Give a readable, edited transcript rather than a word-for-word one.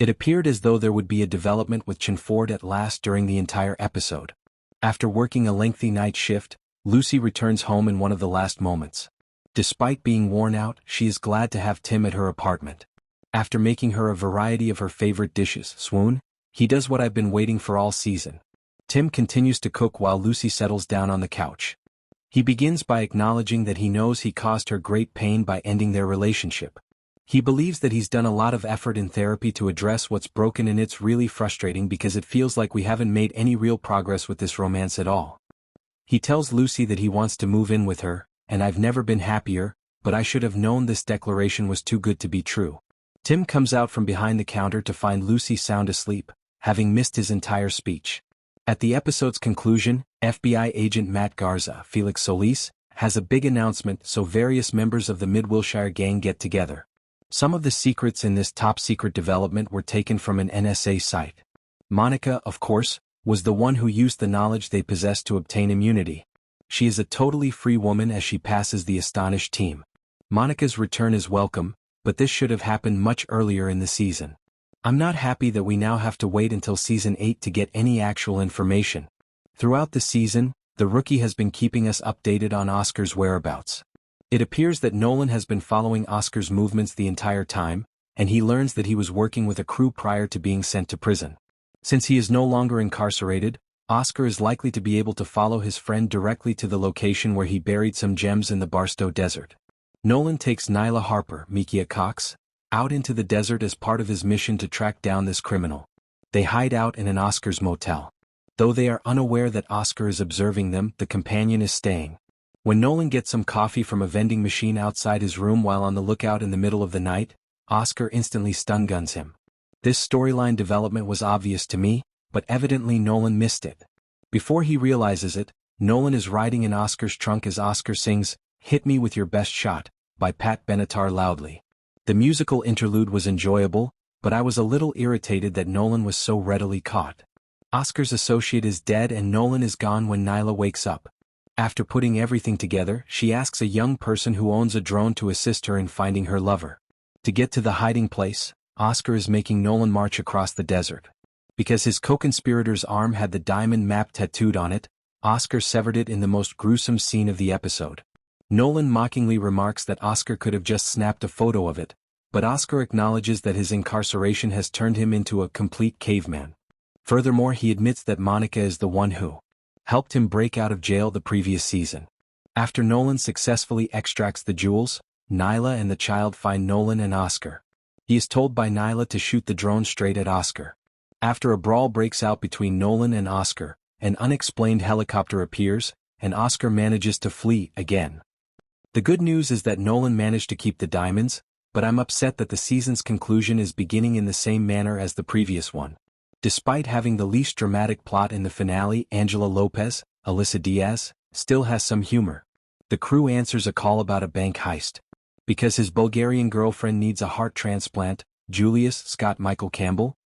It appeared as though there would be a development with Chinford at last during the entire episode. After working a lengthy night shift, Lucy returns home in one of the last moments. Despite being worn out, she is glad to have Tim at her apartment. After making her a variety of her favorite dishes, swoon, he does what I've been waiting for all season. Tim continues to cook while Lucy settles down on the couch. He begins by acknowledging that he knows he caused her great pain by ending their relationship. He believes that he's done a lot of effort in therapy to address what's broken, and it's really frustrating because it feels like we haven't made any real progress with this romance at all. He tells Lucy that he wants to move in with her, and I've never been happier, but I should have known this declaration was too good to be true. Tim comes out from behind the counter to find Lucy sound asleep, having missed his entire speech. At the episode's conclusion, FBI agent Matt Garza, Felix Solis, has a big announcement, so various members of the Mid-Wilshire gang get together. Some of the secrets in this top-secret development were taken from an NSA site. Monica, of course, was the one who used the knowledge they possessed to obtain immunity. She is a totally free woman as she passes the astonished team. Monica's return is welcome, but this should have happened much earlier in the season. I'm not happy that we now have to wait until season 8 to get any actual information. Throughout the season, the rookie has been keeping us updated on Oscar's whereabouts. It appears that Nolan has been following Oscar's movements the entire time, and he learns that he was working with a crew prior to being sent to prison. Since he is no longer incarcerated, Oscar is likely to be able to follow his friend directly to the location where he buried some gems in the Barstow Desert. Nolan takes Nyla Harper, Mikia Cox, out into the desert as part of his mission to track down this criminal. They hide out in an Oscar's motel. Though they are unaware that Oscar is observing them, the companion is staying. When Nolan gets some coffee from a vending machine outside his room while on the lookout in the middle of the night, Oscar instantly stun guns him. This storyline development was obvious to me, but evidently Nolan missed it. Before he realizes it, Nolan is riding in Oscar's trunk as Oscar sings, "Hit Me With Your Best Shot," by Pat Benatar loudly. The musical interlude was enjoyable, but I was a little irritated that Nolan was so readily caught. Oscar's associate is dead and Nolan is gone when Nyla wakes up. After putting everything together, she asks a young person who owns a drone to assist her in finding her lover. To get to the hiding place, Oscar is making Nolan march across the desert. Because his co-conspirator's arm had the diamond map tattooed on it, Oscar severed it in the most gruesome scene of the episode. Nolan mockingly remarks that Oscar could have just snapped a photo of it, but Oscar acknowledges that his incarceration has turned him into a complete caveman. Furthermore, he admits that Monica is the one who helped him break out of jail the previous season. After Nolan successfully extracts the jewels, Nyla and the child find Nolan and Oscar. He is told by Nyla to shoot the drone straight at Oscar. After a brawl breaks out between Nolan and Oscar, an unexplained helicopter appears, and Oscar manages to flee again. The good news is that Nolan managed to keep the diamonds, but I'm upset that the season's conclusion is beginning in the same manner as the previous one. Despite having the least dramatic plot in the finale, Angela Lopez, Alyssa Diaz, still has some humor. The crew answers a call about a bank heist. Because his Bulgarian girlfriend needs a heart transplant, Julius Scott Michael Campbell,